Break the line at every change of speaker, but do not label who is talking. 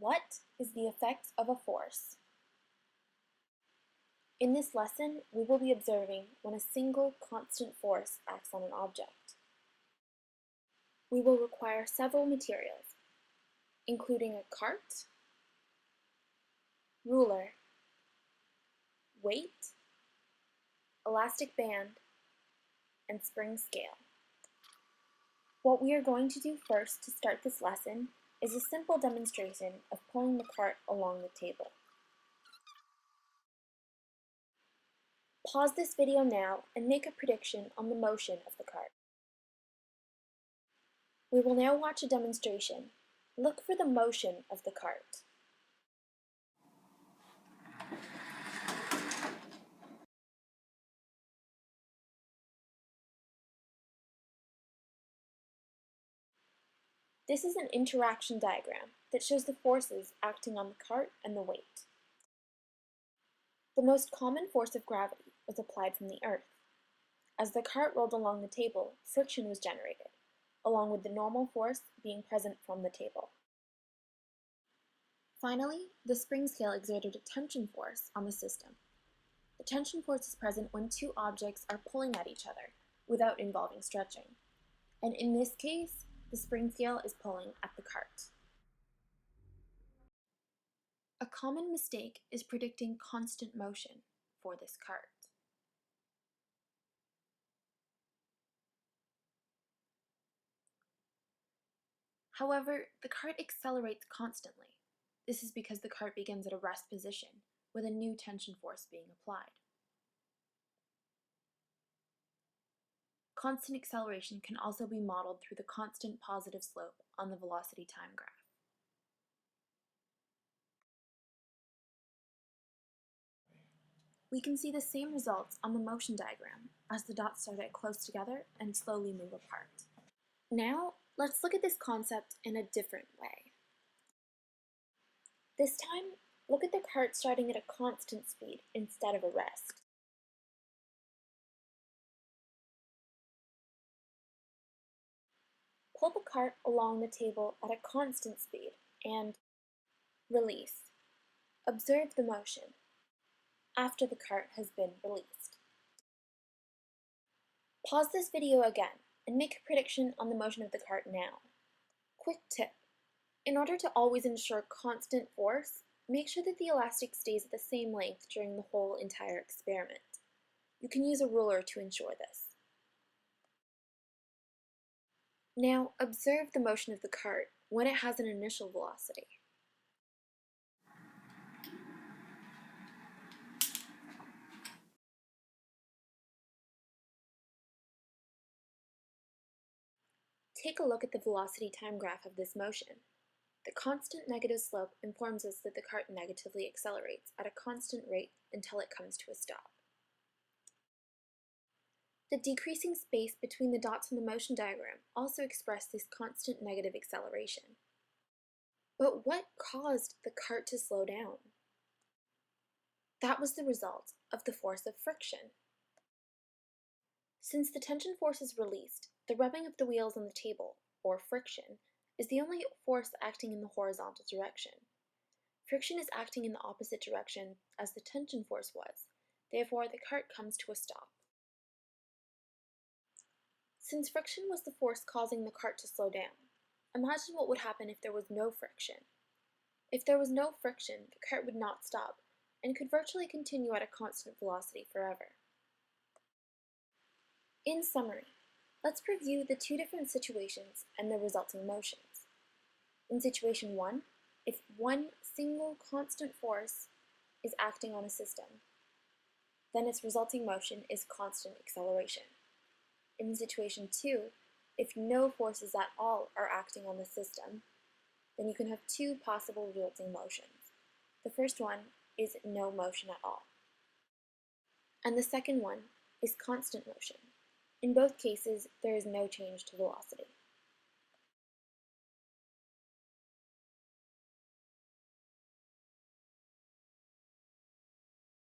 What is the effect of a force? In this lesson, we will be observing when a single constant force acts on an object. We will require several materials, including a cart, ruler, weight, elastic band, and spring scale. What we are going to do first to start this lesson is a simple demonstration of pulling the cart along the table. Pause this video now and make a prediction on the motion of the cart. We will now watch a demonstration. Look for the motion of the cart. This is an interaction diagram that shows the forces acting on the cart and the weight. The most common force of gravity was applied from the earth. As the cart rolled along the table, friction was generated, along with the normal force being present from the table. Finally, the spring scale exerted a tension force on the system. The tension force is present when two objects are pulling at each other without involving stretching. And in this case, the spring scale is pulling at the cart. A common mistake is predicting constant motion for this cart. However, the cart accelerates constantly. This is because the cart begins at a rest position, with a new tension force being applied. Constant acceleration can also be modeled through the constant positive slope on the velocity time graph. We can see the same results on the motion diagram as the dots start at close together and slowly move apart. Now, let's look at this concept in a different way. This time, look at the cart starting at a constant speed instead of a rest. Pull the cart along the table at a constant speed and release. Observe the motion after the cart has been released. Pause this video again and make a prediction on the motion of the cart now. Quick tip: in order to always ensure constant force, make sure that the elastic stays at the same length during the whole entire experiment. You can use a ruler to ensure this. Now observe the motion of the cart when it has an initial velocity. Take a look at the velocity time graph of this motion. The constant negative slope informs us that the cart negatively accelerates at a constant rate until it comes to a stop. The decreasing space between the dots in the motion diagram also express this constant negative acceleration. But what caused the cart to slow down? That was the result of the force of friction. Since the tension force is released, the rubbing of the wheels on the table, or friction, is the only force acting in the horizontal direction. Friction is acting in the opposite direction as the tension force was, therefore the cart comes to a stop. Since friction was the force causing the cart to slow down, imagine what would happen if there was no friction. If there was no friction, the cart would not stop and could virtually continue at a constant velocity forever. In summary, let's review the two different situations and their resulting motions. In situation 1, if one single constant force is acting on a system, then its resulting motion is constant acceleration. In situation 2, if no forces at all are acting on the system, then you can have two possible resulting motions. The first one is no motion at all, and the second one is constant motion. In both cases, there is no change to velocity.